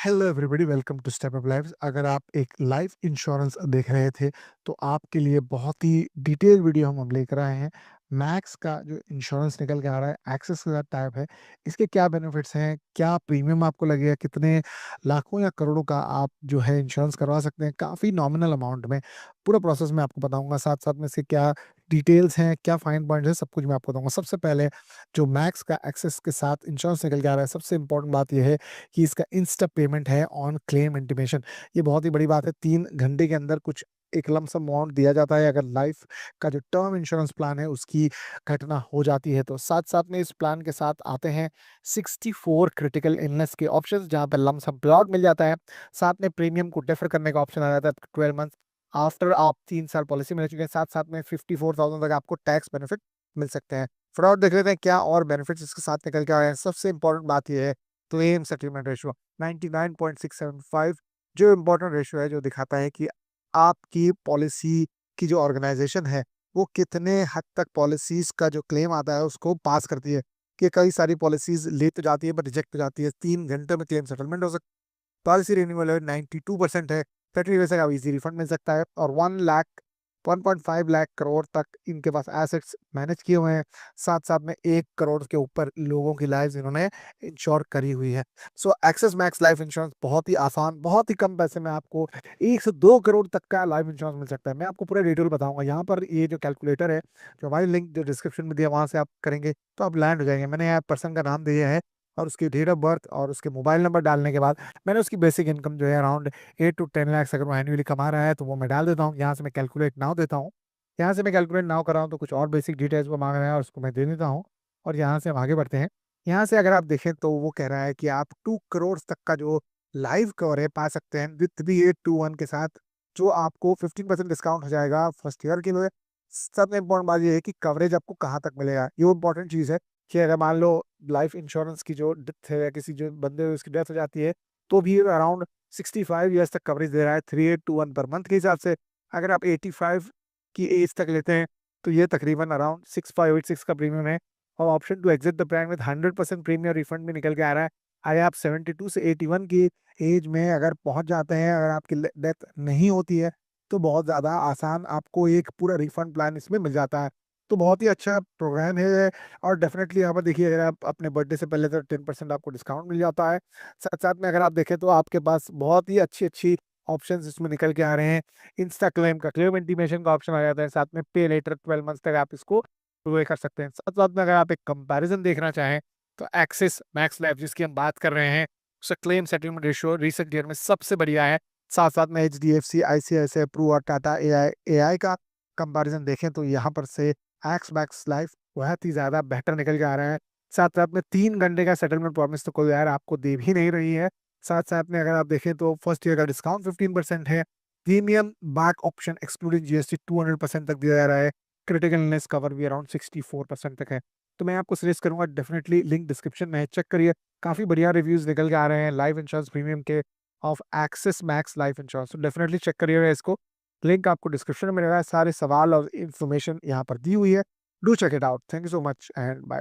Hello everybody, welcome to step up life. अगर आप एक लाइफ इंश्योरेंस देख रहे थे तो आपके लिए बहुत ही डिटेल वीडियो हम लेकर आए हैं। मैक्स का जो इंश्योरेंस निकल के आ रहा है एक्सेस के साथ टाइप है, इसके क्या बेनिफिट्स हैं, क्या प्रीमियम आपको लगेगा, कितने लाखों या करोड़ों का आप जो है इंश्योरेंस करवा सकते हैं काफ़ी नॉमिनल अमाउंट में। पूरा प्रोसेस मैं आपको बताऊंगा, साथ साथ में इसके क्या डिटेल्स हैं, क्या फाइन पॉइंट्स हैं, सब कुछ मैं आपको बताऊंगा। सबसे पहले जो मैक्स का एक्सेस के साथ इंश्योरेंस निकल के आ रहा है, सबसे इंपॉर्टेंट बात यह है कि इसका इंस्टा पेमेंट है ऑन क्लेम इंटीमेशन। ये बहुत ही बड़ी बात है। 3 घंटे के अंदर कुछ एक लमसम अमाउंट दिया जाता है अगर लाइफ का जो टर्म इंश्योरेंस प्लान है उसकी घटना हो जाती है तो। साथ-साथ में इस प्लान के साथ आते हैं 64 क्रिटिकल इलनेस के ऑप्शंस जहाँ पे लमसम पेआउट मिल जाता है। साथ में प्रीमियम को डिफर करने का ऑप्शन आ जाता है 12 मंथ्स आफ्टर आप 3 साल पॉलिसी में रह चुके हैं। साथ-साथ में 54,000 तक आपको टैक्स बेनिफिट मिल सकते हैं। फ्रॉड देख लेते हैं क्या और बेनिफिट्स इसके साथ निकल के आ रहे हैं। सबसे इंपॉर्टेंट बात ये है क्लेम सेटलमेंट रेशियो 99.675, जो इम्पोर्टेंट रेशियो है जो दिखाता है कि आपकी पॉलिसी की जो ऑर्गेनाइजेशन है वो कितने हद तक पॉलिसीज का जो क्लेम आता है उसको पास करती है। कि कई सारी पॉलिसीज ले तो जाती है पर रिजेक्ट हो जाती है। 3 घंटे में क्लेम सेटलमेंट हो सकता है। पॉलिसी रिन्यूअल 92% है। 30 का इजी रिफंड मिल सकता है और 1.5 लाख करोड़ तक इनके पास एसेट्स मैनेज किए हुए हैं। साथ साथ में 1 करोड़ के ऊपर लोगों की लाइफ इन्होंने इंश्योर करी हुई है। सो एक्सिस मैक्स लाइफ इंश्योरेंस बहुत ही आसान, बहुत ही कम पैसे में आपको 1 से 2 करोड़ तक का लाइफ इंश्योरेंस मिल सकता है। मैं आपको पूरा डिटेल बताऊंगा। यहाँ पर ये जो कैलकुलेटर है, जो हमारी लिंक जो डिस्क्रिप्शन में दिया वहां से आप करेंगे तो आप लैंड हो जाएंगे। मैंने यहाँ पर्सन का नाम दिया है और उसकी डेट ऑफ बर्थ और उसके मोबाइल नंबर डालने के बाद मैंने उसकी बेसिक इनकम जो है अराउंड 8 to 10 लाख अगर वो एनुअली कमा रहा है तो वो मैं डाल देता हूँ। यहाँ से मैं कैलकुलेट नाउ देता हूँ। यहाँ से मैं कैलकुलेट नाउ कर रहा हूँ तो कुछ और बेसिक डिटेल्स वो मांग रहा है और उसको मैं दे देता हूँ। और यहाँ से हम आगे बढ़ते हैं। यहाँ से अगर आप देखें तो वो कह रहा है कि आप 2 करोड़ तक का जो लाइव कवर है पा सकते हैं विथ 3821 के साथ, जो आपको 15% डिस्काउंट हो जाएगा फर्स्ट ईयर के लिए। सबसे इम्पोर्टेंट बात ये है कि कवरेज आपको कहाँ तक मिलेगा, ये इंपॉर्टेंट चीज़ है। कि अगर मान लो लाइफ इंश्योरेंस की जो डेथ है या किसी जो बंदे उसकी डेथ हो जाती है तो भी अराउंड 65 ईयर्स तक कवरेज दे रहा है 3821 पर मंथ के हिसाब से। अगर आप 85 की एज तक लेते हैं तो ये तकरीबन अराउंड 6586 का प्रीमियम है। और option to exit the plan with 100% premium refund भी निकल के आ रहा है। अगर आप 72 से 81 की एज में अगर पहुंच जाते हैं, अगर आपकी डेथ नहीं होती है तो बहुत ज़्यादा आसान आपको एक पूरा रिफंड प्लान इसमें मिल जाता है। तो बहुत ही अच्छा प्रोग्राम है। और डेफिनेटली यहाँ पर देखिए, अगर आप अपने बर्थडे से पहले तो 10% आपको डिस्काउंट मिल जाता है। साथ साथ में अगर आप देखें तो आपके पास बहुत ही अच्छी अच्छी ऑप्शंस इसमें निकल के आ रहे हैं। इंस्टा क्लेम का क्लेम इंटीमेशन का ऑप्शन आ जाता है। साथ में पे लेटर 12 मंथ्स तक आप इसको पे कर सकते हैं। साथ साथ में अगर आप एक कंपैरिजन देखना चाहें तो एक्सिस मैक्स लाइफ जिसकी हम बात कर रहे हैं उसका claim settlement ratio recent year में सबसे बढ़िया है। साथ साथ में HDFC, ICICI प्रू और टाटा एआई का कंपैरिजन देखें तो यहाँ पर से एक्स मैक्स लाइफ बहुत ही ज़्यादा बेहतर निकल के आ रहा है। साथ साथ में 3 घंटे का सेटलमेंट प्रॉमिस तो कोई यार आपको दे भी नहीं रही है। साथ साथ में अगर आप देखें तो फर्स्ट ईयर का डिस्काउंट 15% है। Premium back option excluding GST 200% तक दिया जा रहा है। क्रिटिकल इलनेस कवर भी अराउंड 64% तक है। तो मैं आपको सजेस्ट करूंगा, डेफिनेटली लिंक डिस्क्रिप्शन में है, चेक करिए। काफ़ी बढ़िया रिव्यूज निकल के आ रहे हैं लाइफ इंश्योरेंस प्रीमियम के of axis max life insurance. तो डेफिनेटली चेक करिएगा इसको। लिंक आपको डिस्क्रिप्शन में मिलेगा। सारे सवाल और इन्फॉर्मेशन यहाँ पर दी हुई है। Do check it out. Thank you so much and bye.